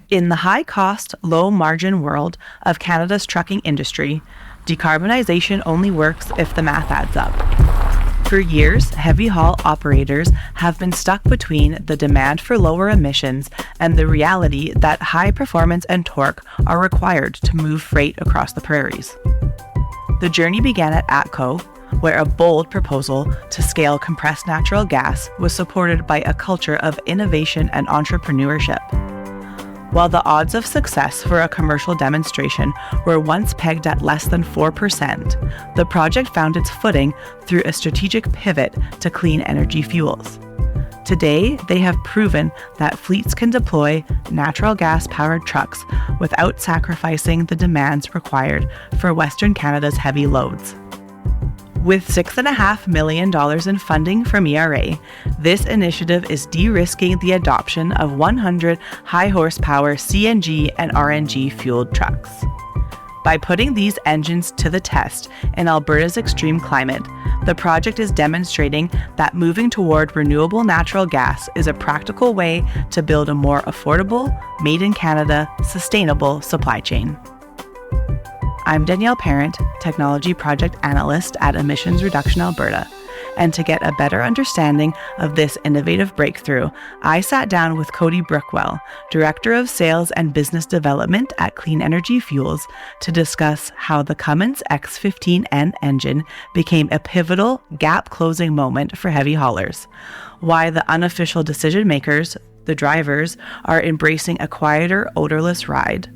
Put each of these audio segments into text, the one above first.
In the high-cost, low-margin world of Canada's trucking industry, decarbonization only works if the math adds up. For years, heavy haul operators have been stuck between the demand for lower emissions and the reality that high performance and torque are required to move freight across the prairies. The journey began at ATCO, where a bold proposal to scale compressed natural gas was supported by a culture of innovation and entrepreneurship. While the odds of success for a commercial demonstration were once pegged at less than 4%, the project found its footing through a strategic pivot to clean energy fuels. Today, they have proven that fleets can deploy natural gas-powered trucks without sacrificing the demands required for Western Canada's heavy loads. With $6.5 million in funding from ERA, this initiative is de-risking the adoption of 100 high-horsepower CNG and RNG fueled trucks. By putting these engines to the test in Alberta's extreme climate, the project is demonstrating that moving toward renewable natural gas is a practical way to build a more affordable, made-in-Canada, sustainable supply chain. I'm Danielle Parent, Technology Project Analyst at Emissions Reduction Alberta, and to get a better understanding of this innovative breakthrough, I sat down with Cody Brookwell, Director of Sales and Business Development at Clean Energy Fuels, to discuss how the Cummins X15N engine became a pivotal, gap-closing moment for heavy haulers, why the unofficial decision makers, the drivers, are embracing a quieter, odorless ride,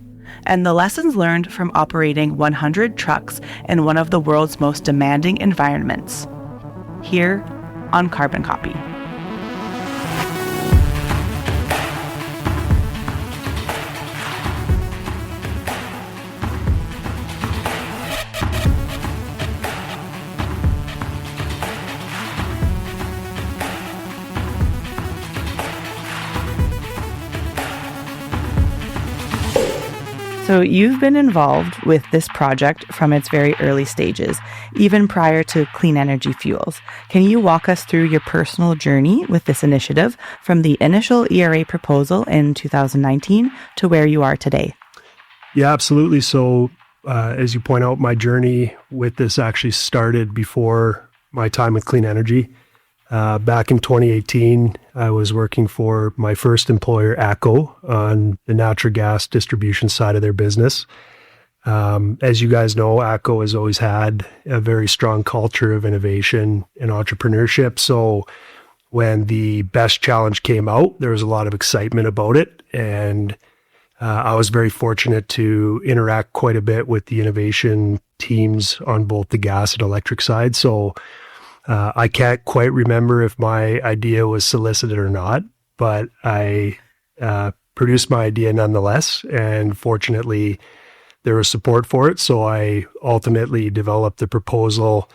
and the lessons learned from operating 100 trucks in one of the world's most demanding environments. Here on Carbon Copy. So you've been involved with this project from its very early stages, even prior to Clean Energy Fuels. Can you walk us through your personal journey with this initiative from the initial ERA proposal in 2019 to where you are today? Yeah, absolutely. So as you point out, my journey with this actually started before my time with Clean Energy. Back in 2018, I was working for my first employer, ATCO, on the natural gas distribution side of their business. As you guys know, ATCO has always had a very strong culture of innovation and entrepreneurship. So when the BEST challenge came out, there was a lot of excitement about it. And I was very fortunate to interact quite a bit with the innovation teams on both the gas and electric side. So I can't quite remember if my idea was solicited or not, but I produced my idea nonetheless. And fortunately, there was support for it. So I ultimately developed the proposal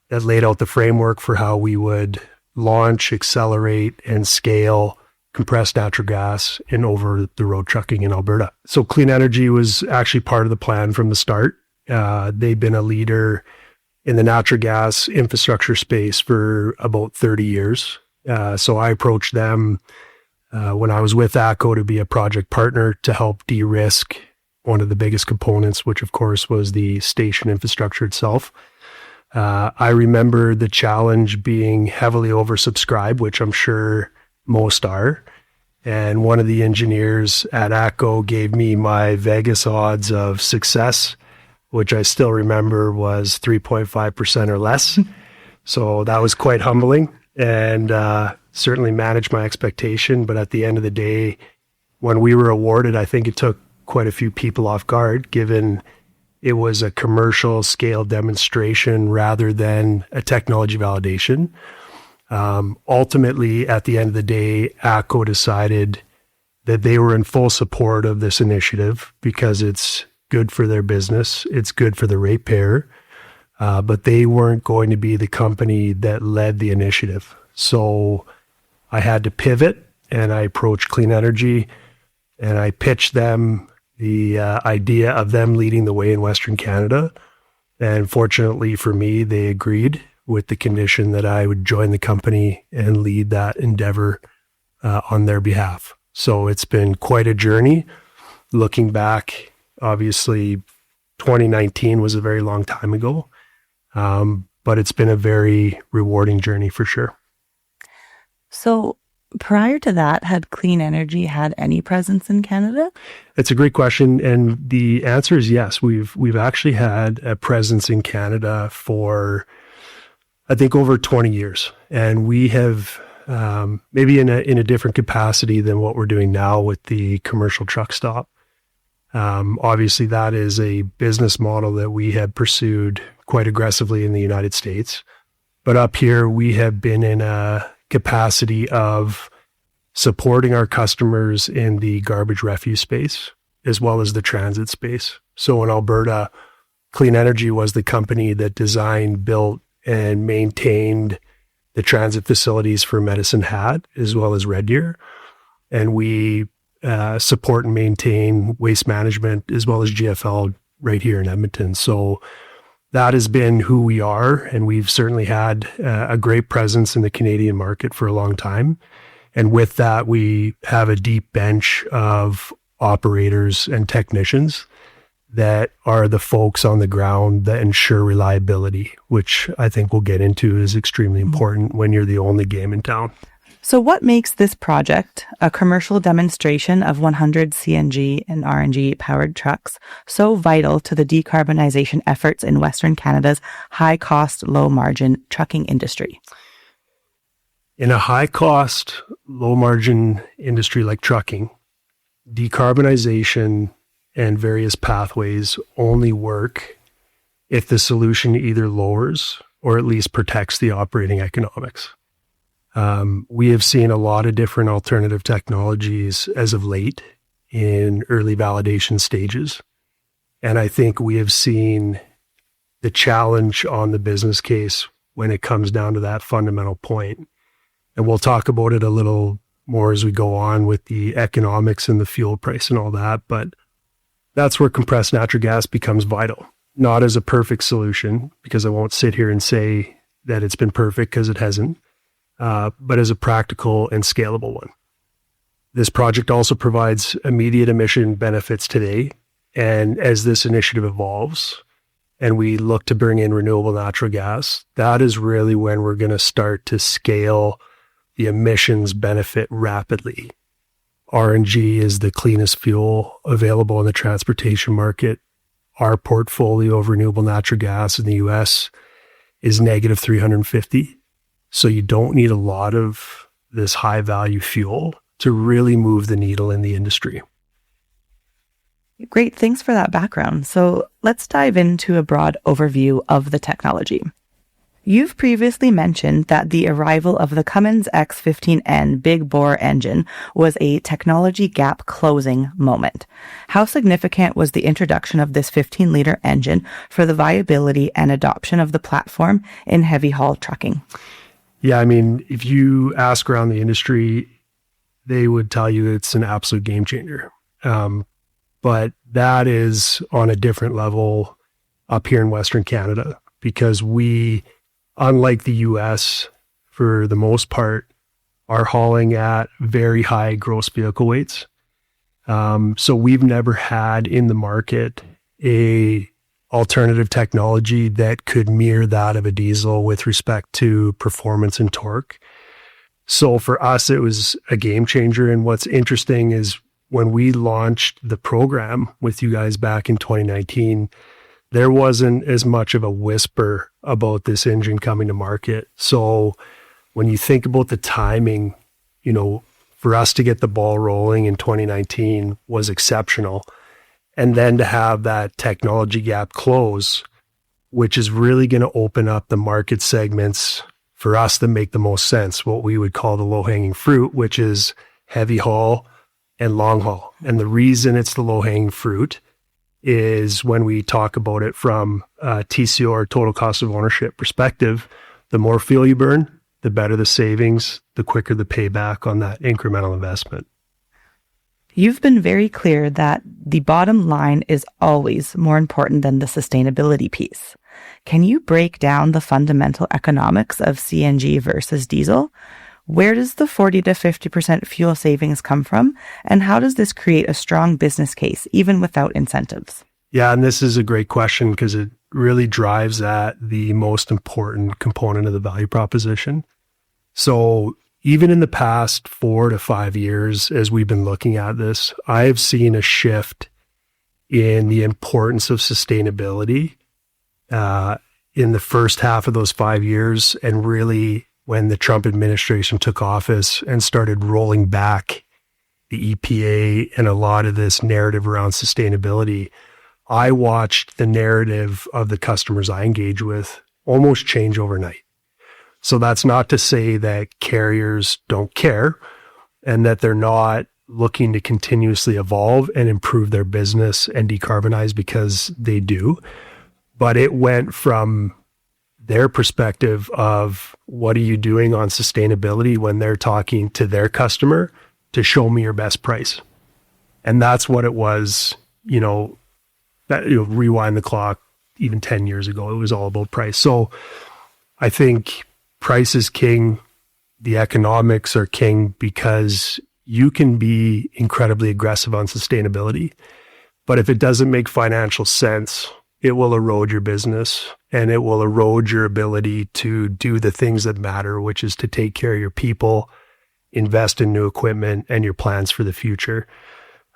that laid out the framework for how we would launch, accelerate, and scale compressed natural gas in over-the-road trucking in Alberta. So Clean Energy was actually part of the plan from the start. They've been a leader in the natural gas infrastructure space for about 30 years. So I approached them when I was with ATCO to be a project partner to help de-risk one of the biggest components, which of course was the station infrastructure itself. I remember the challenge being heavily oversubscribed, which I'm sure most are. And one of the engineers at ATCO gave me my Vegas odds of success, which I still remember was 3.5% or less. So that was quite humbling and certainly managed my expectation. But at the end of the day, when we were awarded, I think it took quite a few people off guard, given it was a commercial scale demonstration rather than a technology validation. Ultimately, at the end of the day, ATCO decided that they were in full support of this initiative because it's good for their business, it's good for the ratepayer, but they weren't going to be the company that led the initiative. So I had to pivot, and I approached Clean Energy, and I pitched them the idea of them leading the way in Western Canada. And fortunately for me, they agreed with the condition that I would join the company and lead that endeavor on their behalf. So it's been quite a journey. Looking back, obviously, 2019 was a very long time ago, but it's been a very rewarding journey for sure. So prior to that, had Clean Energy had any presence in Canada? It's a great question, and the answer is yes. We've actually had a presence in Canada for, I think, over 20 years, and we have maybe in a different capacity than what we're doing now with the commercial truck stop. Obviously, that is a business model that we have pursued quite aggressively in the United States, but up here we have been in a capacity of supporting our customers in the garbage refuse space as well as the transit space. So in Alberta, Clean Energy was the company that designed, built, and maintained the transit facilities for Medicine Hat as well as Red Deer. And we support and maintain waste management as well as GFL right here in Edmonton. So that has been who we are, and we've certainly had a great presence in the Canadian market for a long time. And with that, we have a deep bench of operators and technicians that are the folks on the ground that ensure reliability, which I think we'll get into is extremely important when you're the only game in town. So what makes this project, a commercial demonstration of 100 CNG and RNG powered trucks, so vital to the decarbonization efforts in Western Canada's high-cost, low-margin trucking industry? In a high-cost, low-margin industry like trucking, decarbonization and various pathways only work if the solution either lowers or at least protects the operating economics. We have seen a lot of different alternative technologies as of late in early validation stages. And I think we have seen the challenge on the business case when it comes down to that fundamental point. And we'll talk about it a little more as we go on with the economics and the fuel price and all that. But that's where compressed natural gas becomes vital. Not as a perfect solution, because I won't sit here and say that it's been perfect, because it hasn't. But as a practical and scalable one. This project also provides immediate emission benefits today. And as this initiative evolves and we look to bring in renewable natural gas, that is really when we're going to start to scale the emissions benefit rapidly. RNG is the cleanest fuel available in the transportation market. Our portfolio of renewable natural gas in the US is negative 350. So you don't need a lot of this high value fuel to really move the needle in the industry. Great. Thanks for that background. So let's dive into a broad overview of the technology. You've previously mentioned that the arrival of the Cummins X15N big bore engine was a technology gap closing moment. How significant was the introduction of this 15-liter engine for the viability and adoption of the platform in heavy haul trucking? Yeah, I mean, if you ask around the industry, they would tell you it's an absolute game changer. But that is on a different level up here in Western Canada, because we, unlike the US, for the most part, are hauling at very high gross vehicle weights. So we've never had in the market a alternative technology that could mirror that of a diesel with respect to performance and torque. So for us, it was a game changer. And what's interesting is when we launched the program with you guys back in 2019, there wasn't as much of a whisper about this engine coming to market. So when you think about the timing, you know, for us to get the ball rolling in 2019 was exceptional. And then to have that technology gap close, which is really going to open up the market segments for us that make the most sense, what we would call the low-hanging fruit, which is heavy haul and long haul. And the reason it's the low-hanging fruit is when we talk about it from a TCO, or total cost of ownership perspective, the more fuel you burn, the better the savings, the quicker the payback on that incremental investment. You've been very clear that the bottom line is always more important than the sustainability piece. Can you break down the fundamental economics of CNG versus diesel? Where does the 40 to 50% fuel savings come from? And how does this create a strong business case, even without incentives? Yeah, and this is a great question because it really drives at the most important component of the value proposition. So even in the past 4 to 5 years, as we've been looking at this, I have seen a shift in the importance of sustainability in the first half of those 5 years, and really when the Trump administration took office and started rolling back the EPA and a lot of this narrative around sustainability, I watched the narrative of the customers I engage with almost change overnight. So that's not to say that carriers don't care and that they're not looking to continuously evolve and improve their business and decarbonize, because they do. But it went from their perspective of what are you doing on sustainability when they're talking to their customer to show me your best price. And that's what it was, rewind the clock even 10 years ago, it was all about price. So I think price is king. The economics are king because you can be incredibly aggressive on sustainability, but if it doesn't make financial sense, it will erode your business and it will erode your ability to do the things that matter, which is to take care of your people, invest in new equipment and your plans for the future.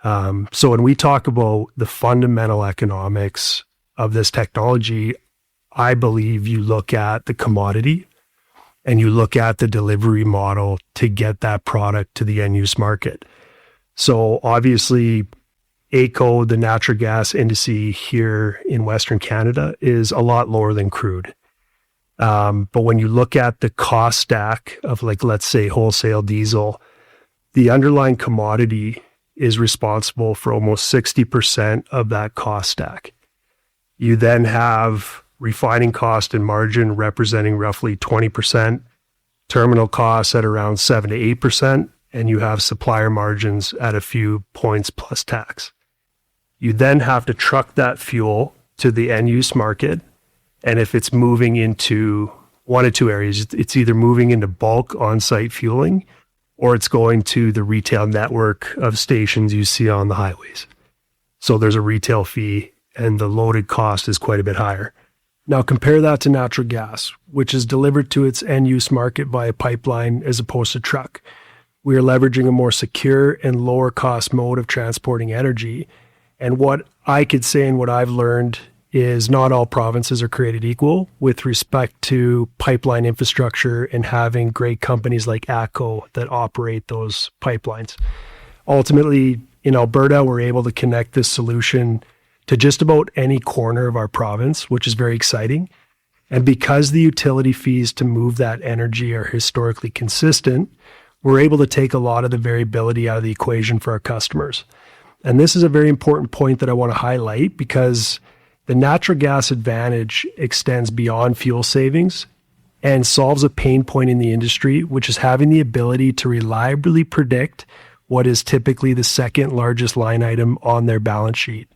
So when we talk about the fundamental economics of this technology, I believe you look at the commodity and you look at the delivery model to get that product to the end use market. So obviously, AECO, the natural gas indice here in Western Canada, is a lot lower than crude. But when you look at the cost stack of, like, let's say wholesale diesel, the underlying commodity is responsible for almost 60% of that cost stack. You then have refining cost and margin representing roughly 20%, terminal costs at around 7 to 8%, and you have supplier margins at a few points plus tax. You then have to truck that fuel to the end use market. And if it's moving into one of two areas, it's either moving into bulk on-site fueling or it's going to the retail network of stations you see on the highways. So there's a retail fee and the loaded cost is quite a bit higher. Now compare that to natural gas, which is delivered to its end use market via pipeline as opposed to truck. We are leveraging a more secure and lower cost mode of transporting energy. And what I could say and what I've learned is not all provinces are created equal with respect to pipeline infrastructure and having great companies like ATCO that operate those pipelines. Ultimately, in Alberta, we're able to connect this solution to just about any corner of our province, which is very exciting. And because the utility fees to move that energy are historically consistent, we're able to take a lot of the variability out of the equation for our customers. And this is a very important point that I want to highlight because the natural gas advantage extends beyond fuel savings and solves a pain point in the industry, which is having the ability to reliably predict what is typically the second largest line item on their balance sheet.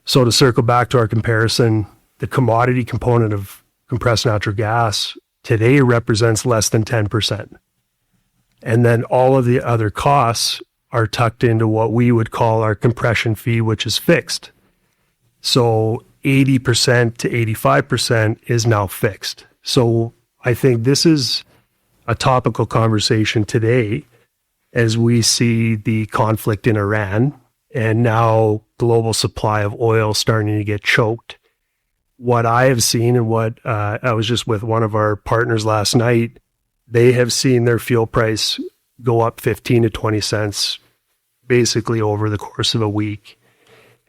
So to circle back to our comparison, the commodity component of compressed natural gas today represents less than 10%. And then all of the other costs are tucked into what we would call our compression fee, which is fixed. So 80% to 85% is now fixed. So I think this is a topical conversation today as we see the conflict in Iran and now global supply of oil starting to get choked. What I have seen and what I was just with one of our partners last night, they have seen their fuel price go up 15 to 20 cents basically over the course of a week.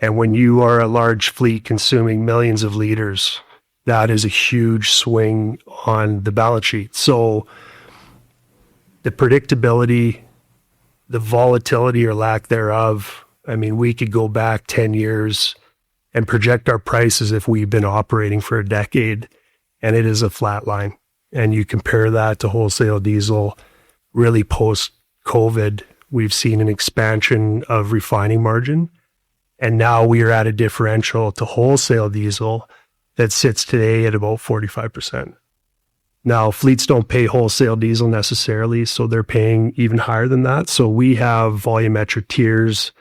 And when you are a large fleet consuming millions of liters, that is a huge swing on the balance sheet. So the predictability, the volatility or lack thereof, I mean, we could go back 10 years and project our prices if we've been operating for a decade, and it is a flat line. And you compare that to wholesale diesel, really post-COVID, we've seen an expansion of refining margin. And now we are at a differential to wholesale diesel that sits today at about 45%. Now, fleets don't pay wholesale diesel necessarily, so they're paying even higher than that. So we have volumetric tiers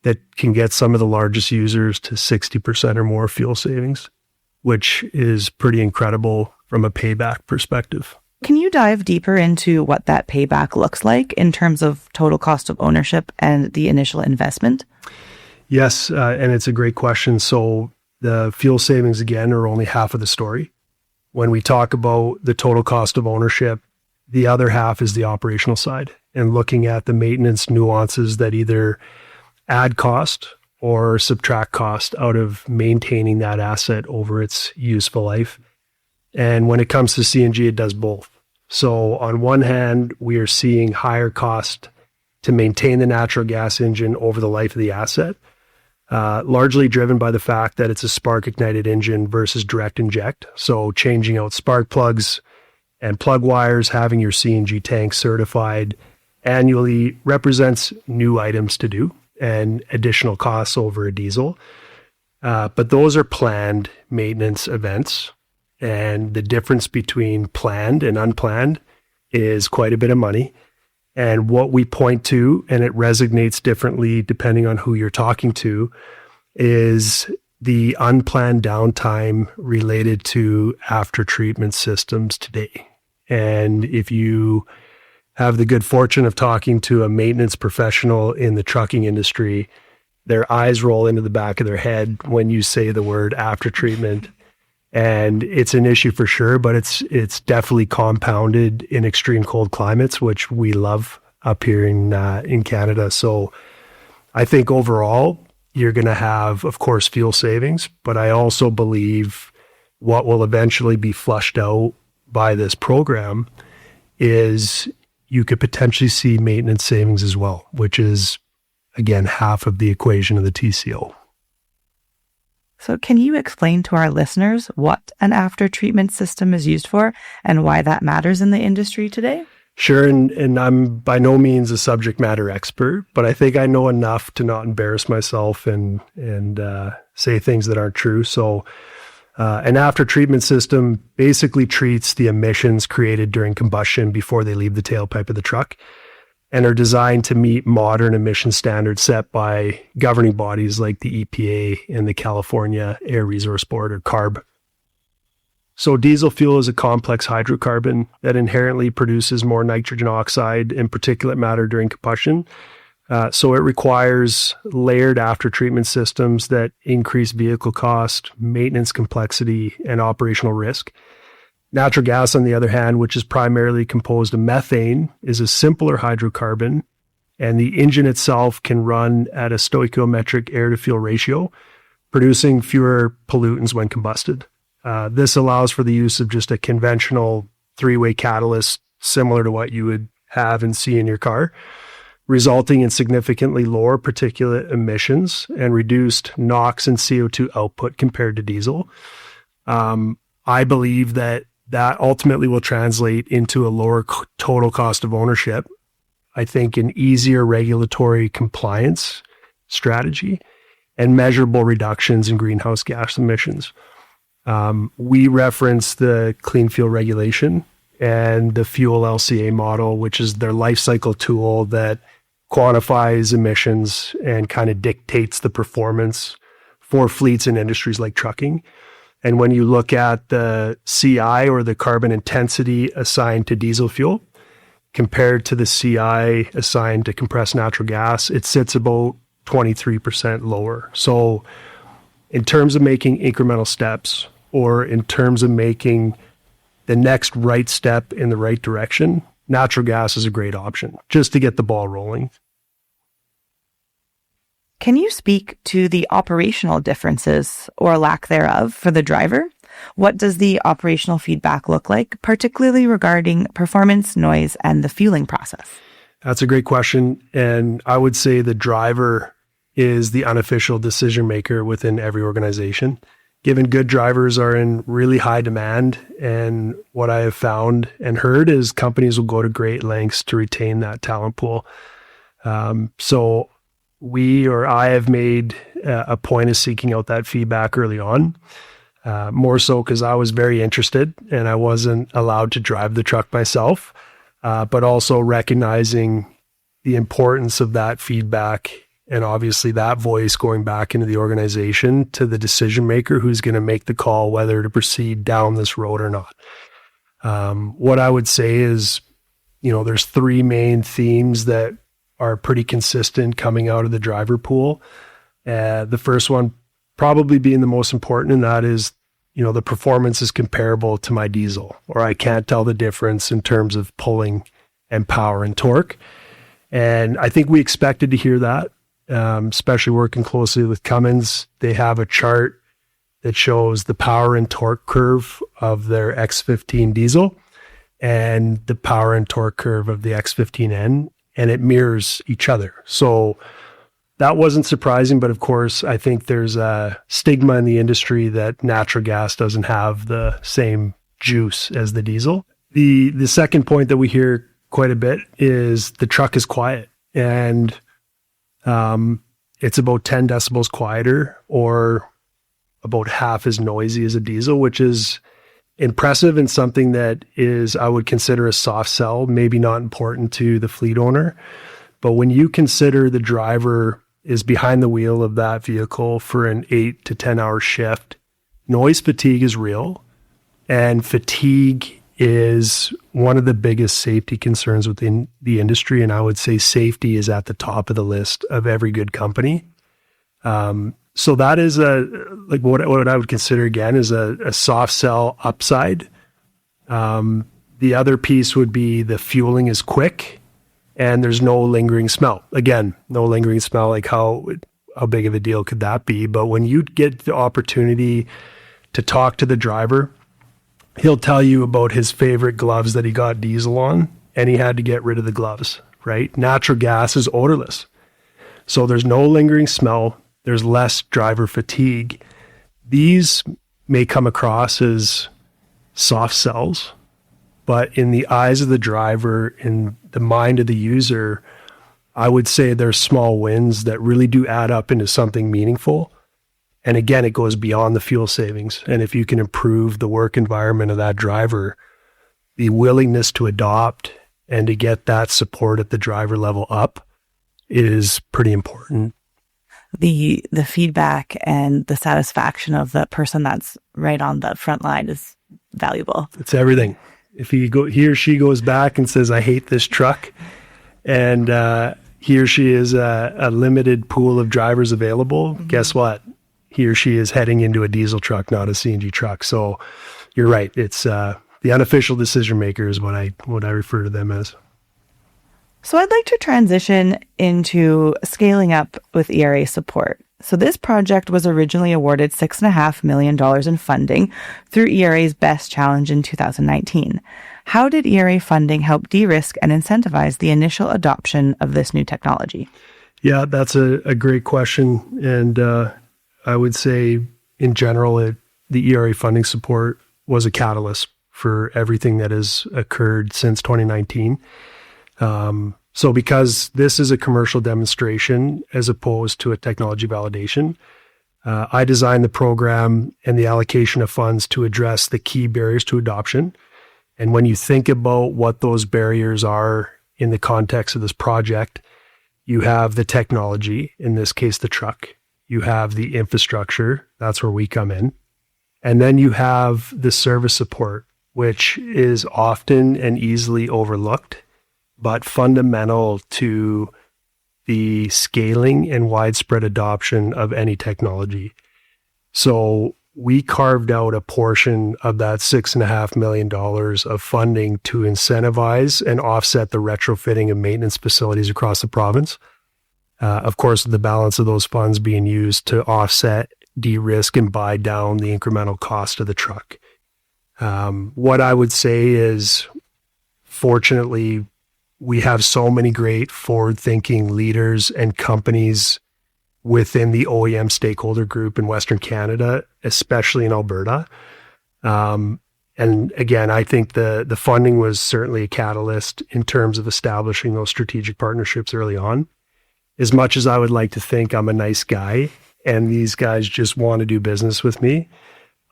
that can get some of the largest users to 60% or more fuel savings, which is pretty incredible from a payback perspective. Can you dive deeper into what that payback looks like in terms of total cost of ownership and the initial investment? Yes, and it's a great question. So the fuel savings, again, are only half of the story. When we talk about the total cost of ownership, the other half is the operational side and looking at the maintenance nuances that either add cost or subtract cost out of maintaining that asset over its useful life. And when it comes to CNG, it does both. So on one hand, we are seeing higher cost to maintain the natural gas engine over the life of the asset, largely driven by the fact that it's a spark ignited engine versus direct inject. So changing out spark plugs and plug wires, having your CNG tank certified annually represents new items to do and additional costs over a diesel. But those are planned maintenance events. And the difference between planned and unplanned is quite a bit of money. And what we point to, and it resonates differently depending on who you're talking to, is the unplanned downtime related to after treatment systems today. And if you have the good fortune of talking to a maintenance professional in the trucking industry, their eyes roll into the back of their head when you say the word after treatment. And it's an issue for sure, but it's definitely compounded in extreme cold climates, which we love up here in Canada. So I think overall, you're going to have, of course, fuel savings, but I also believe what will eventually be flushed out by this program is you could potentially see maintenance savings as well, which is, again, half of the equation of the TCO. So can you explain to our listeners what an after-treatment system is used for and why that matters in the industry today? Sure, and I'm by no means a subject matter expert, but I think I know enough to not embarrass myself and say things that aren't true. So an after-treatment system basically treats the emissions created during combustion before they leave the tailpipe of the truck and are designed to meet modern emission standards set by governing bodies like the EPA and the California Air Resource Board, or CARB. So diesel fuel is a complex hydrocarbon that inherently produces more nitrogen oxide and particulate matter during combustion. So it requires layered after-treatment systems that increase vehicle cost, maintenance complexity, and operational risk. Natural gas, on the other hand, which is primarily composed of methane, is a simpler hydrocarbon, and the engine itself can run at a stoichiometric air-to-fuel ratio, producing fewer pollutants when combusted. This allows for the use of just a conventional three-way catalyst, similar to what you would have and see in your car, resulting in significantly lower particulate emissions and reduced NOx and CO2 output compared to diesel. I believe that ultimately will translate into a lower total cost of ownership. I think an easier regulatory compliance strategy and measurable reductions in greenhouse gas emissions. We reference the Clean Fuel Regulation and the Fuel LCA model, which is their life cycle tool that quantifies emissions and kind of dictates the performance for fleets and industries like trucking. And when you look at the CI, or the carbon intensity assigned to diesel fuel, compared to the CI assigned to compressed natural gas, it sits about 23% lower. So in terms of making incremental steps, or in terms of making the next right step in the right direction, natural gas is a great option just to get the ball rolling. Can you speak to the operational differences or lack thereof for the driver? What does the operational feedback look like, particularly regarding performance, noise, and the fueling process? That's a great question. And I would say the driver is the unofficial decision maker within every organization. Given good drivers are in really high demand, and what I have found and heard is companies will go to great lengths to retain that talent pool. So I have made a point of seeking out that feedback early on. more so because I was very interested and I wasn't allowed to drive the truck myself, but also recognizing the importance of that feedback and obviously that voice going back into the organization to the decision maker who's going to make the call whether to proceed down this road or not. What I would say is, there's three main themes that are pretty consistent coming out of the driver pool. The first one probably being the most important, and that is, the performance is comparable to my diesel, or I can't tell the difference in terms of pulling and power and torque. And I think we expected to hear that, especially working closely with Cummins. They have a chart that shows the power and torque curve of their X15 diesel and the power and torque curve of the X15N, and it mirrors each other. So that wasn't surprising, but of course, I think there's a stigma in the industry that natural gas doesn't have the same juice as the diesel. The second point that we hear quite a bit is the truck is quiet, and it's about 10 decibels quieter, or about half as noisy as a diesel, which is impressive and something that is, I would consider, a soft sell, maybe not important to the fleet owner. But when you consider the driver is behind the wheel of that vehicle for an 8 to 10 hour shift, noise fatigue is real, and fatigue is one of the biggest safety concerns within the industry. And I would say safety is at the top of the list of every good company. So that is what I would consider, again, is a soft sell upside. The other piece would be the fueling is quick and there's no lingering smell. Again, no lingering smell, like how big of a deal could that be? But when you get the opportunity to talk to the driver, he'll tell you about his favorite gloves that he got diesel on, and he had to get rid of the gloves, right? Natural gas is odorless. So there's no lingering smell. There's less driver fatigue. These may come across as soft sells, but in the eyes of the driver, in the mind of the user, I would say there's small wins that really do add up into something meaningful. And again, it goes beyond the fuel savings. And if you can improve the work environment of that driver, the willingness to adopt and to get that support at the driver level up is pretty important. The feedback and the satisfaction of the person that's right on the front line is valuable. It's everything. If he or she goes back and says, I hate this truck, and he or she is a limited pool of drivers available, guess what? He or she is heading into a diesel truck, not a CNG truck. So you're right. It's the unofficial decision maker is what I refer to them as. So I'd like to transition into scaling up with ERA support. So this project was originally awarded $6.5 million in funding through ERA's BEST Challenge in 2019. How did ERA funding help de-risk and incentivize the initial adoption of this new technology? Yeah, that's a great question. And I would say in general, the ERA funding support was a catalyst for everything that has occurred since 2019. So because this is a commercial demonstration as opposed to a technology validation, I designed the program and the allocation of funds to address the key barriers to adoption. And when you think about what those barriers are in the context of this project, you have the technology, in this case, the truck. You have the infrastructure, that's where we come in. And then you have the service support, which is often and easily overlooked, but fundamental to the scaling and widespread adoption of any technology. So we carved out a portion of that $6.5 million of funding to incentivize and offset the retrofitting of maintenance facilities across the province. Of course, the balance of those funds being used to offset, de-risk, and buy down the incremental cost of the truck. What I would say is, fortunately, we have so many great forward-thinking leaders and companies within the OEM stakeholder group in Western Canada, especially in Alberta. And again, I think the funding was certainly a catalyst in terms of establishing those strategic partnerships early on. As much as I would like to think I'm a nice guy and these guys just want to do business with me,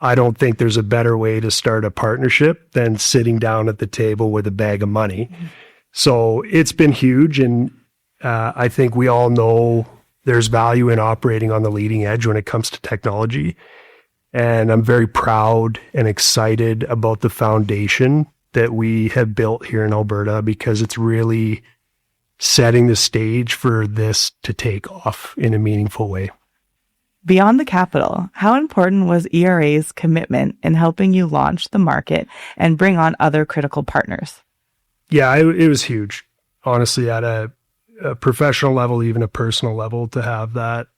I don't think there's a better way to start a partnership than sitting down at the table with a bag of money. So it's been huge. And I think we all know there's value in operating on the leading edge when it comes to technology. And I'm very proud and excited about the foundation that we have built here in Alberta, because it's really setting the stage for this to take off in a meaningful way. Beyond the capital, how important was ERA's commitment in helping you launch the market and bring on other critical partners? Yeah, it was huge. Honestly, at a professional level, even a personal level, to have that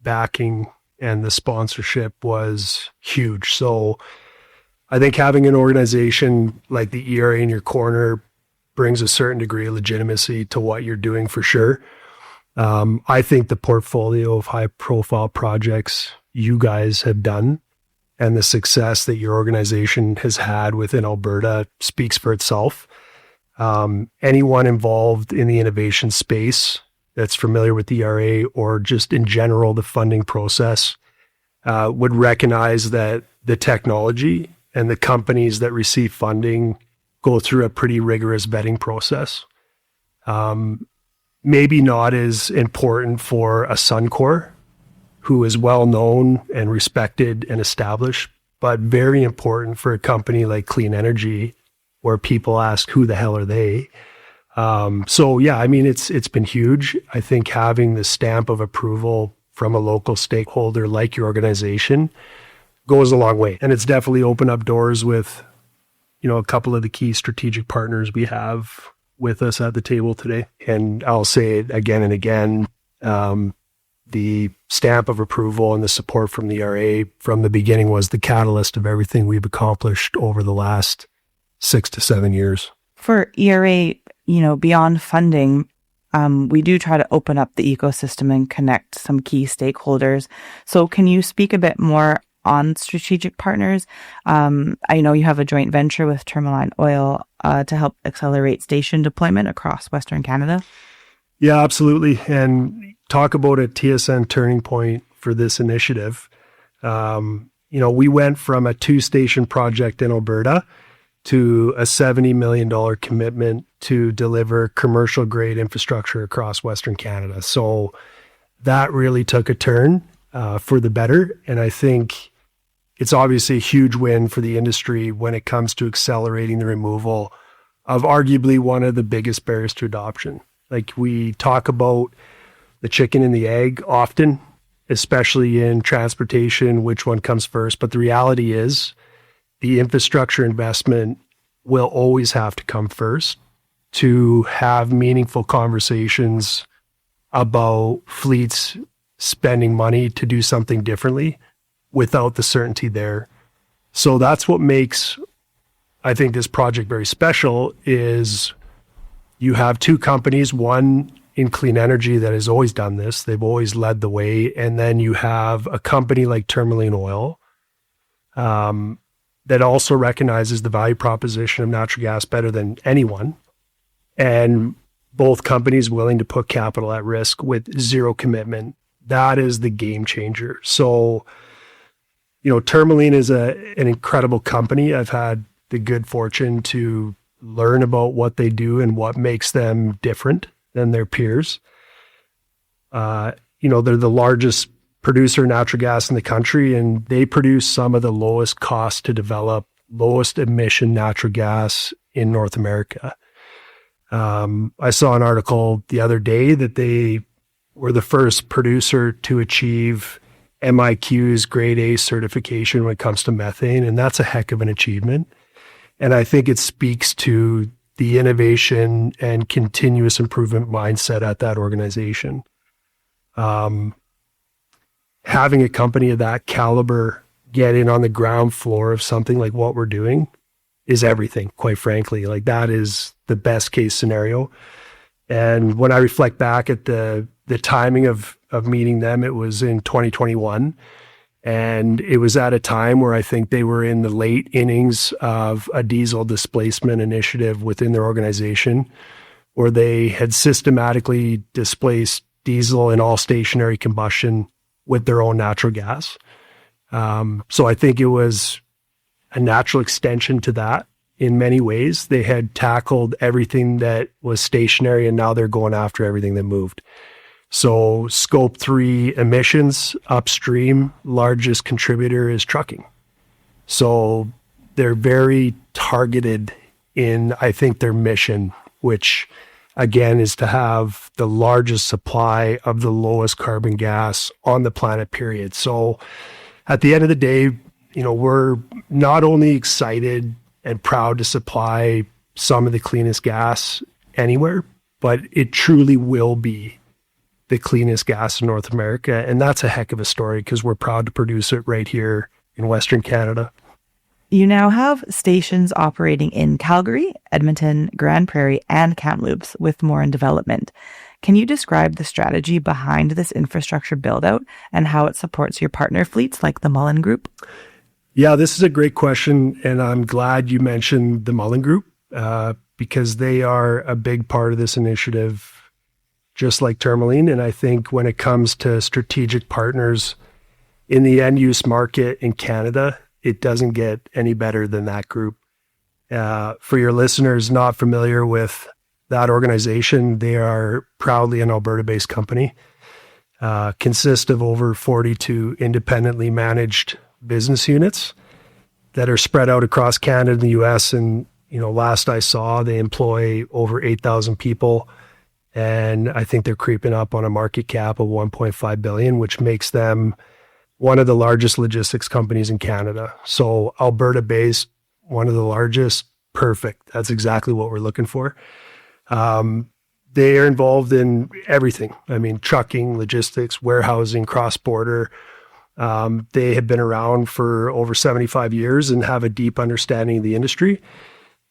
backing and the sponsorship was huge. So I think having an organization like the ERA in your corner brings a certain degree of legitimacy to what you're doing, for sure. I think the portfolio of high profile projects you guys have done and the success that your organization has had within Alberta speaks for itself. Anyone involved in the innovation space that's familiar with the ERA, or just in general the funding process, would recognize that the technology and the companies that receive funding go through a pretty rigorous vetting process. Maybe not as important for a Suncor, who is well known and respected and established, but very important for a company like Clean Energy, where people ask, who the hell are they? So yeah, I mean, it's been huge. I think having the stamp of approval from a local stakeholder like your organization goes a long way. And it's definitely opened up doors with, a couple of the key strategic partners we have with us at the table today. And I'll say it again and again, the stamp of approval and the support from the ERA from the beginning was the catalyst of everything we've accomplished over the last 6 to 7 years. For ERA, beyond funding, we do try to open up the ecosystem and connect some key stakeholders. So can you speak a bit more on strategic partners? I know you have a joint venture with Tourmaline Oil to help accelerate station deployment across Western Canada. Yeah, absolutely. And talk about a TSN turning point for this initiative. We went from a 2-station project in Alberta to a $70 million commitment to deliver commercial grade infrastructure across Western Canada. So that really took a turn for the better. And I think it's obviously a huge win for the industry when it comes to accelerating the removal of arguably one of the biggest barriers to adoption. Like, we talk about the chicken and the egg often, especially in transportation, which one comes first. But the reality is the infrastructure investment will always have to come first to have meaningful conversations about fleets spending money to do something differently without the certainty there. So that's what makes, I think, this project very special, is you have two companies, one in clean energy that has always done this. They've always led the way. And then you have a company like Tourmaline Oil that also recognizes the value proposition of natural gas better than anyone. And both companies willing to put capital at risk with zero commitment. That is the game changer. So, Tourmaline is an incredible company. I've had the good fortune to learn about what they do and what makes them different than their peers. They're the largest producer of natural gas in the country, and they produce some of the lowest cost to develop, lowest emission natural gas in North America. I saw an article the other day that they were the first producer to achieve MIQ's grade A certification when it comes to methane, and that's a heck of an achievement. And I think it speaks to the innovation and continuous improvement mindset at that organization. Having a company of that caliber get in on the ground floor of something like what we're doing is everything, quite frankly. Like, that is the best case scenario. And when I reflect back at the timing of meeting them, it was in 2021. And it was at a time where I think they were in the late innings of a diesel displacement initiative within their organization, where they had systematically displaced diesel and all stationary combustion with their own natural gas. So I think it was a natural extension to that in many ways. They had tackled everything that was stationary, and now they're going after everything that moved. So scope 3 emissions upstream, largest contributor is trucking. So they're very targeted in, I think, their mission, which again is to have the largest supply of the lowest carbon gas on the planet, period. So at the end of the day, we're not only excited and proud to supply some of the cleanest gas anywhere, but it truly will be the cleanest gas in North America. And that's a heck of a story because we're proud to produce it right here in Western Canada. You now have stations operating in Calgary, Edmonton, Grand Prairie, and Kamloops, with more in development. Can you describe the strategy behind this infrastructure build-out and how it supports your partner fleets like the Mullen Group? Yeah, this is a great question, and I'm glad you mentioned the Mullen Group because they are a big part of this initiative, just like Tourmaline. And I think when it comes to strategic partners in the end-use market in Canada, it doesn't get any better than that group. For your listeners not familiar with that organization, they are proudly an Alberta-based company, consist of over 42 independently managed business units that are spread out across Canada and the US. And, last I saw, they employ over 8,000 people. And I think they're creeping up on a market cap of 1.5 billion, which makes them one of the largest logistics companies in Canada. So Alberta-based, one of the largest, perfect. That's exactly what we're looking for. They are involved in everything. I mean, trucking, logistics, warehousing, cross-border. They have been around for over 75 years and have a deep understanding of the industry.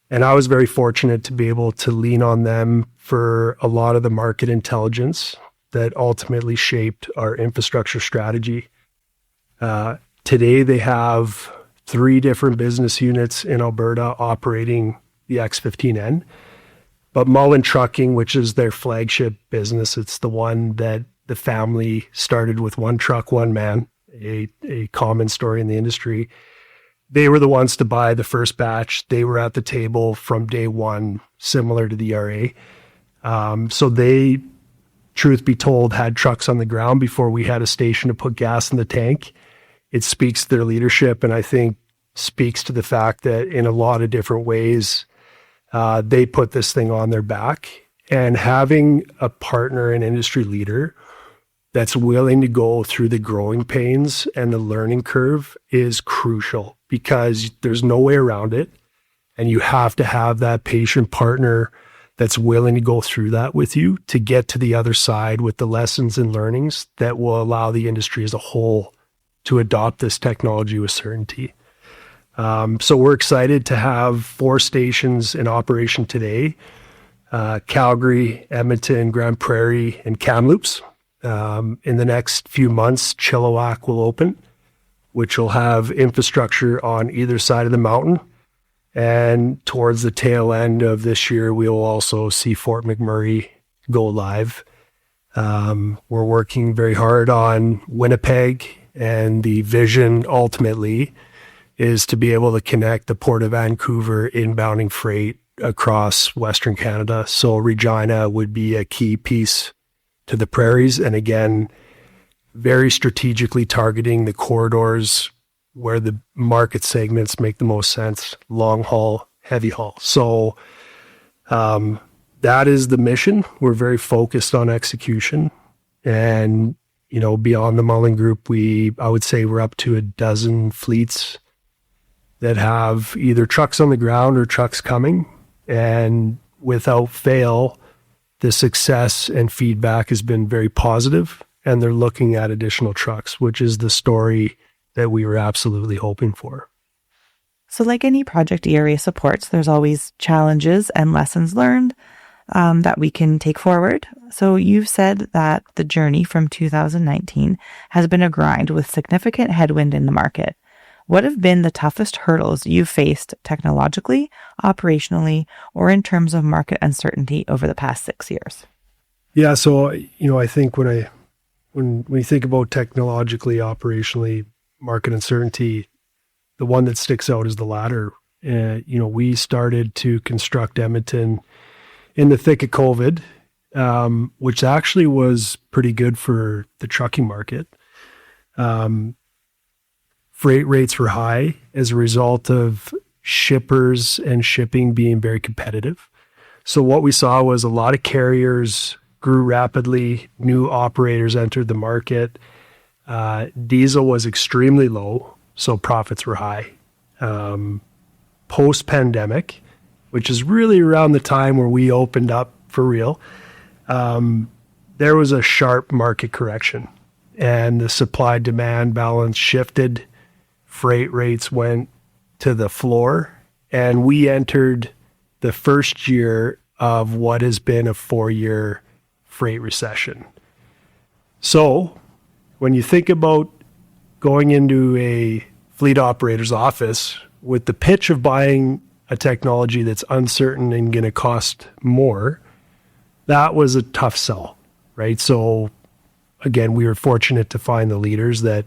And I was very fortunate to be able to lean on them for a lot of the market intelligence that ultimately shaped our infrastructure strategy. Today, they have 3 different business units in Alberta operating the X15N. But Mullen Trucking, which is their flagship business, it's the one that the family started with one truck, one man, a common story in the industry. They were the ones to buy the first batch. They were at the table from day one, similar to the RA. So they, truth be told, had trucks on the ground before we had a station to put gas in the tank. It speaks to their leadership, and I think speaks to the fact that in a lot of different ways, they put this thing on their back. And having a partner and industry leader that's willing to go through the growing pains and the learning curve is crucial, because there's no way around it. And you have to have that patient partner that's willing to go through that with you to get to the other side with the lessons and learnings that will allow the industry as a whole to adopt this technology with certainty. So we're excited to have 4 stations in operation today, Calgary, Edmonton, Grand Prairie, and Kamloops. In the next few months, Chilliwack will open, which will have infrastructure on either side of the mountain. And towards the tail end of this year, we will also see Fort McMurray go live. We're working very hard on Winnipeg, and the vision ultimately is to be able to connect the Port of Vancouver inbounding freight across Western Canada. So Regina would be a key piece to the prairies. And again, very strategically targeting the corridors where the market segments make the most sense: long haul, heavy haul. So that is the mission. We're very focused on execution. And, beyond the Mullen Group, I would say we're up to a dozen fleets that have either trucks on the ground or trucks coming. And without fail, the success and feedback has been very positive, and they're looking at additional trucks, which is the story that we were absolutely hoping for. So like any project ERA supports, there's always challenges and lessons learned that we can take forward. So you've said that the journey from 2019 has been a grind with significant headwind in the market. What have been the toughest hurdles you've faced technologically, operationally, or in terms of market uncertainty over the past 6 years? Yeah, so I think when you think about technologically, operationally, market uncertainty, the one that sticks out is the latter. We started to construct Edmonton in the thick of COVID, which actually was pretty good for the trucking market. Freight rates were high as a result of shippers and shipping being very competitive. So what we saw was a lot of carriers grew rapidly, new operators entered the market. Diesel was extremely low, so profits were high. Post-pandemic, which is really around the time where we opened up for real, there was a sharp market correction and the supply-demand balance shifted. Freight rates went to the floor, and we entered the first year of what has been a 4-year freight recession. So when you think about going into a fleet operator's office with the pitch of buying a technology that's uncertain and going to cost more, that was a tough sell, right? So again, we were fortunate to find the leaders that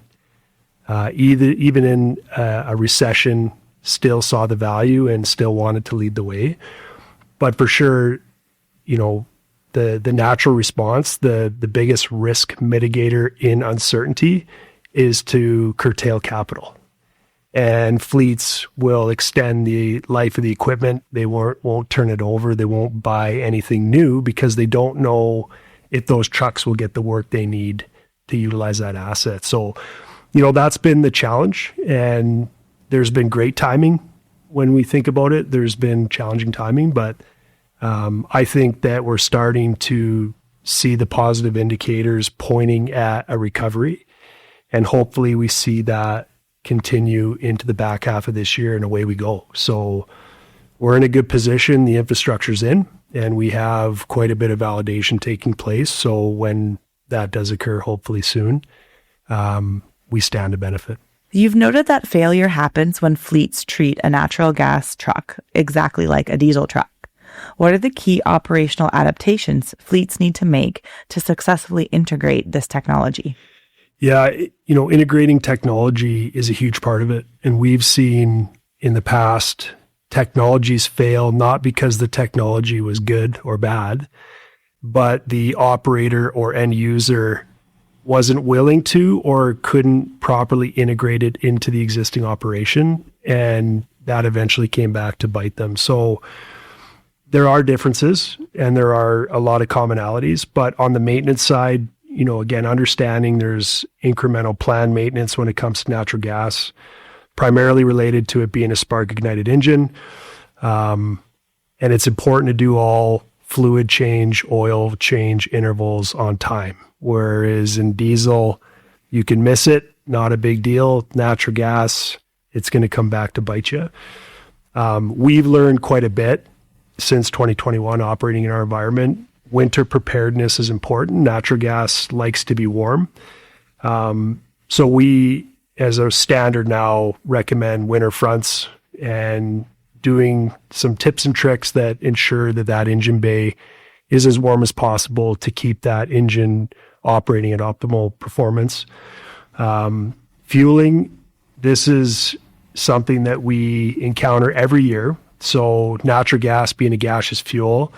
even in a recession still saw the value and still wanted to lead the way. But for sure, the natural response, the biggest risk mitigator in uncertainty is to curtail capital. And fleets will extend the life of the equipment. They won't turn it over. They won't buy anything new because they don't know if those trucks will get the work they need to utilize that asset. So, that's been the challenge. And there's been great timing when we think about it. There's been challenging timing, but I think that we're starting to see the positive indicators pointing at a recovery. And hopefully we see that continue into the back half of this year and away we go. So we're in a good position. The infrastructure's in, and we have quite a bit of validation taking place. So when that does occur, hopefully soon, we stand to benefit. You've noted that failure happens when fleets treat a natural gas truck exactly like a diesel truck. What are the key operational adaptations fleets need to make to successfully integrate this technology? Yeah, integrating technology is a huge part of it. And we've seen in the past technologies fail, not because the technology was good or bad, but the operator or end user wasn't willing to or couldn't properly integrate it into the existing operation. And that eventually came back to bite them. So there are differences and there are a lot of commonalities, but on the maintenance side, again, understanding there's incremental planned maintenance when it comes to natural gas, primarily related to it being a spark ignited engine. And it's important to do all fluid change, oil change intervals on time. Whereas in diesel, you can miss it, not a big deal. Natural gas, it's going to come back to bite you. We've learned quite a bit since 2021 operating in our environment. Winter preparedness is important. Natural gas likes to be warm. So we, as a standard now, recommend winter fronts and doing some tips and tricks that ensure that engine bay is as warm as possible to keep that engine operating at optimal performance. Fueling, this is something that we encounter every year. So natural gas being a gaseous fuel,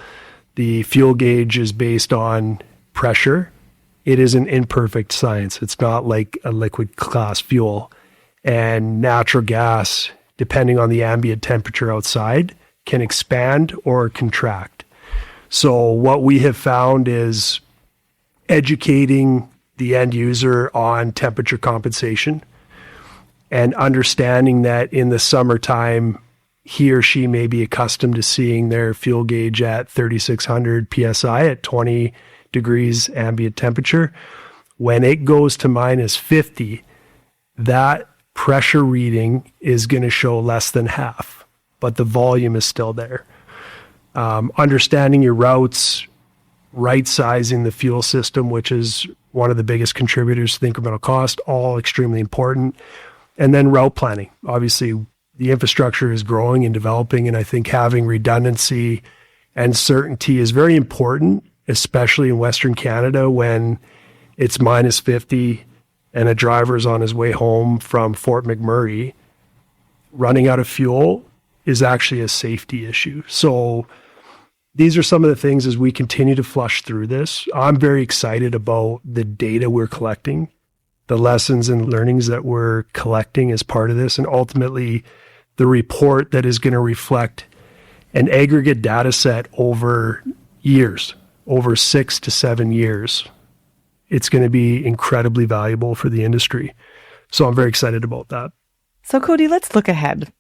the fuel gauge is based on pressure. It is an imperfect science. It's not like a liquid class fuel. And natural gas, depending on the ambient temperature outside, can expand or contract. So what we have found is educating the end user on temperature compensation and understanding that in the summertime, he or she may be accustomed to seeing their fuel gauge at 3,600 PSI at 20 degrees ambient temperature. When it goes to minus 50, that pressure reading is going to show less than half, but the volume is still there. Understanding your routes, right-sizing the fuel system, which is one of the biggest contributors to the incremental cost, all extremely important. And then route planning. Obviously, the infrastructure is growing and developing, and I think having redundancy and certainty is very important, especially in Western Canada when it's minus 50 and a driver's on his way home from Fort McMurray, running out of fuel is actually a safety issue. So these are some of the things as we continue to flush through this. I'm very excited about the data we're collecting, the lessons and learnings that we're collecting as part of this, and ultimately the report that is going to reflect an aggregate data set over years, over 6 to 7 years. It's going to be incredibly valuable for the industry. So I'm very excited about that. So Cody, let's look ahead.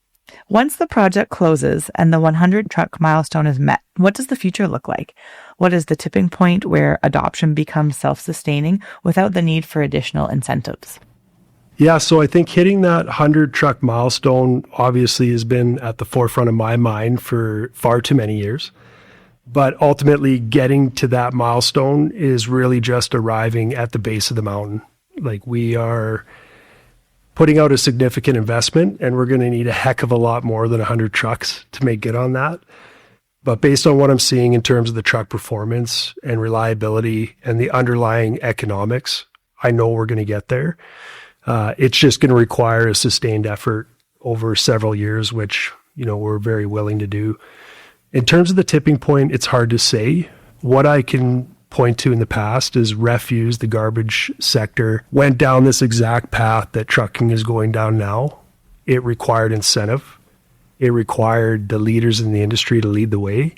Once the project closes and the 100 truck milestone is met, what does the future look like? What is the tipping point where adoption becomes self-sustaining without the need for additional incentives? Yeah, so I think hitting that 100 truck milestone obviously has been at the forefront of my mind for far too many years. But ultimately getting to that milestone is really just arriving at the base of the mountain. Like, we are putting out a significant investment, and we're going to need a heck of a lot more than 100 trucks to make good on that. But based on what I'm seeing in terms of the truck performance and reliability and the underlying economics, I know we're going to get there. It's just going to require a sustained effort over several years, which, we're very willing to do. In terms of the tipping point, it's hard to say. What I can point to in the past is refuse, the garbage sector, went down this exact path that trucking is going down now. It required incentive. It required the leaders in the industry to lead the way.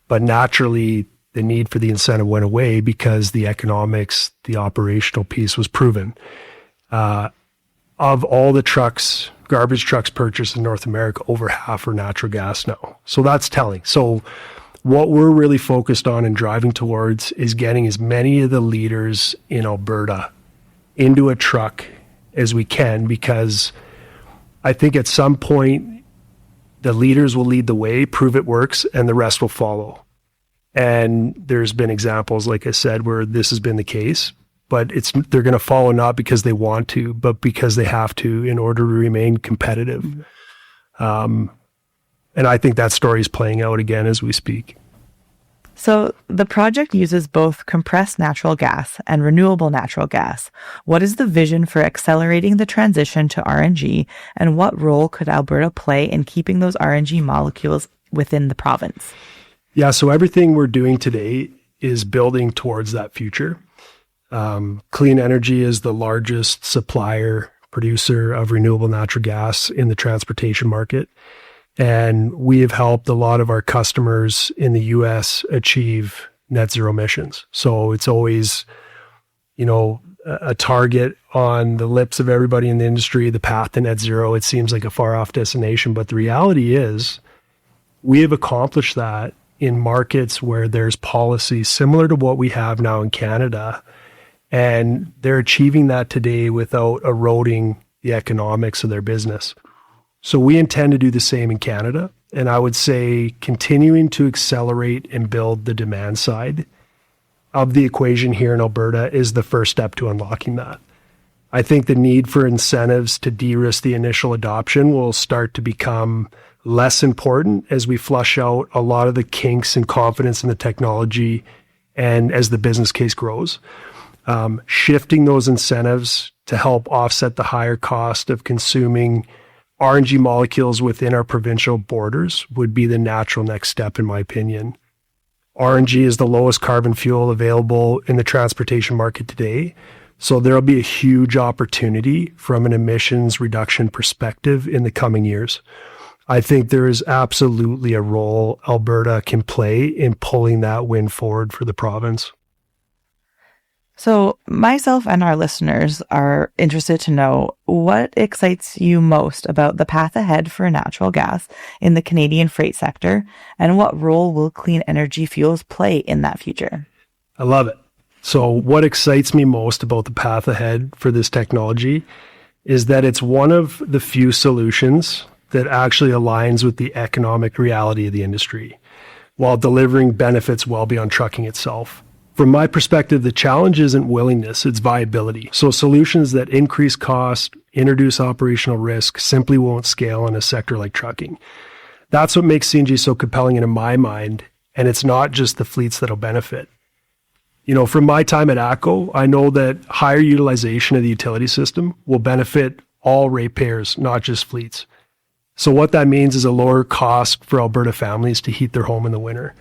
But naturally, the need for the incentive went away because the economics, the operational piece was proven. Of all the trucks, garbage trucks purchased in North America, over half are natural gas now. So that's telling. So what we're really focused on and driving towards is getting as many of the leaders in Alberta into a truck as we can, because I think at some point the leaders will lead the way, prove it works, and the rest will follow. And there's been examples, like I said, where this has been the case, but they're going to follow not because they want to, but because they have to in order to remain competitive. And I think that story is playing out again as we speak. So the project uses both compressed natural gas and renewable natural gas. What is the vision for accelerating the transition to RNG, and what role could Alberta play in keeping those RNG molecules within the province? Yeah, so everything we're doing today is building towards that future. Clean Energy is the largest producer of renewable natural gas in the transportation market. And we have helped a lot of our customers in the US achieve net zero emissions. So it's always, a target on the lips of everybody in the industry, the path to net zero. It seems like a far off destination, but the reality is we have accomplished that in markets where there's policy similar to what we have now in Canada. And they're achieving that today without eroding the economics of their business. So we intend to do the same in Canada. And I would say continuing to accelerate and build the demand side of the equation here in Alberta is the first step to unlocking that. I think the need for incentives to de-risk the initial adoption will start to become less important as we flush out a lot of the kinks and confidence in the technology and as the business case grows. Shifting those incentives to help offset the higher cost of consuming RNG molecules within our provincial borders would be the natural next step, in my opinion. RNG is the lowest carbon fuel available in the transportation market today. So there'll be a huge opportunity from an emissions reduction perspective in the coming years. I think there is absolutely a role Alberta can play in pulling that win forward for the province. So myself and our listeners are interested to know what excites you most about the path ahead for natural gas in the Canadian freight sector, and what role will clean energy fuels play in that future? I love it. So what excites me most about the path ahead for this technology is that it's one of the few solutions that actually aligns with the economic reality of the industry while delivering benefits well beyond trucking itself. From my perspective, the challenge isn't willingness, it's viability. So solutions that increase cost, introduce operational risk, simply won't scale in a sector like trucking. That's what makes CNG so compelling in my mind, and it's not just the fleets that'll benefit. From my time at ATCO, I know that higher utilization of the utility system will benefit all ratepayers, not just fleets. So what that means is a lower cost for Alberta families to heat their home in the winter.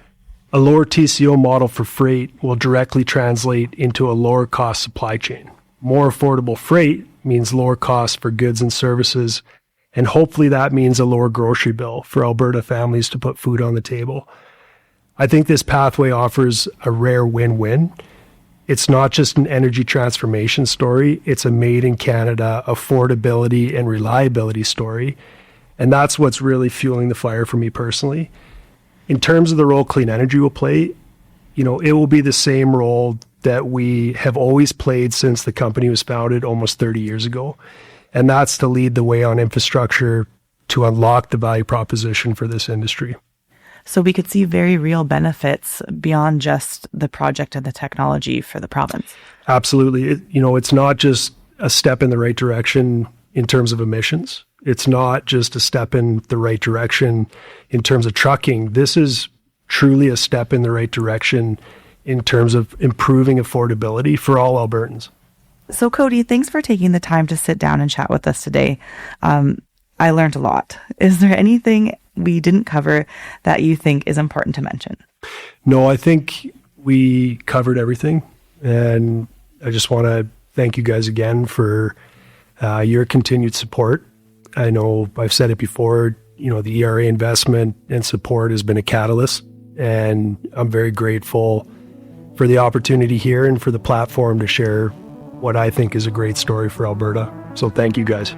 A lower TCO model for freight will directly translate into a lower cost supply chain. More affordable freight means lower costs for goods and services, and hopefully that means a lower grocery bill for Alberta families to put food on the table. I think this pathway offers a rare win-win. It's not just an energy transformation story, it's a made in Canada affordability and reliability story. And that's what's really fueling the fire for me personally. In terms of the role clean energy will play, it will be the same role that we have always played since the company was founded almost 30 years ago. And that's to lead the way on infrastructure to unlock the value proposition for this industry. So we could see very real benefits beyond just the project and the technology for the province. Absolutely. It's not just a step in the right direction in terms of emissions. It's not just a step in the right direction in terms of trucking. This is truly a step in the right direction in terms of improving affordability for all Albertans. So Cody, thanks for taking the time to sit down and chat with us today. I learned a lot. Is there anything we didn't cover that you think is important to mention? No, I think we covered everything. And I just want to thank you guys again for your continued support. I know I've said it before, the ERA investment and support has been a catalyst. And I'm very grateful for the opportunity here and for the platform to share what I think is a great story for Alberta. So thank you guys.